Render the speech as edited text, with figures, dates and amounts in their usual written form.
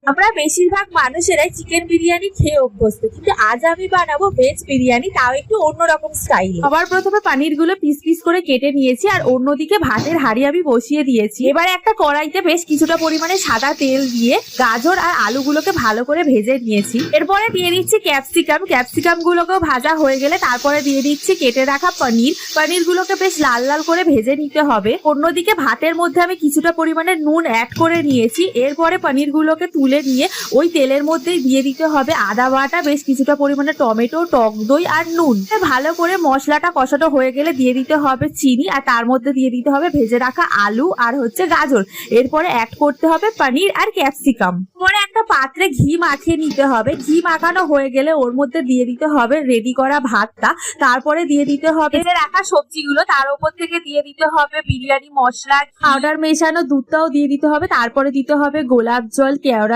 আমরা বেশিরভাগ মানুষেরাই চিকেন বিরিয়ানি খেয়ে অভ্যস্ত, কিন্তু আজ আমি বানাবো ভেজ বিরিয়ানি, তাও একটু অন্যরকম স্টাইলে। সবার প্রথমে পানির গুলো পিস পিস করে কেটে নিয়েছি, আর অন্যদিকে ভাতের হাঁড়ি আমি বসিয়ে দিয়েছি। এবারে একটা কড়াইতে বেশ কিছুটা পরিমাণে সাদা তেল দিয়ে গাজর আর আলুগুলোকে ভালো করে ভেজে নিয়েছি। এরপরে দিয়ে দিচ্ছি ক্যাপসিকাম গুলোকেও ভাজা হয়ে গেলে তারপরে দিয়ে দিচ্ছি কেটে রাখা পনির গুলোকে বেশ লাল লাল করে ভেজে নিতে হবে। অন্যদিকে ভাতের মধ্যে আমি কিছুটা পরিমাণে নুন অ্যাড করে নিয়েছি। এরপরে পনির গুলোকে তুলে নিয়ে ওই তেলের মধ্যেই দিয়ে দিতে হবে আদা বাটা, বেশ কিছুটা পরিমাণে টমেটো, টক দই আর নুন। ভালো করে মশলাটা কষানো হয়ে গেলে দিয়ে দিতে হবে চিনি, আর তার মধ্যে দিয়ে দিতে হবে ভেজে রাখা আলু আর গাজর। এরপরে অ্যাড করতে হবে পনির আর ক্যাপসিকাম। পরে একটা পাত্রে ঘি মাখিয়ে নিতে হবে। ঘি মাখানো হয়ে গেলে ওর মধ্যে দিয়ে দিতে হবে রেডি করা ভাতটা, তারপরে দিয়ে দিতে হবে ভেজে রাখা সবজিগুলো, তার উপর থেকে দিয়ে দিতে হবে বিরিয়ানি মশলা, পাউডার মেশানো দুধটাও দিয়ে দিতে হবে, তারপরে দিতে হবে গোলাপ জল, কেওড়া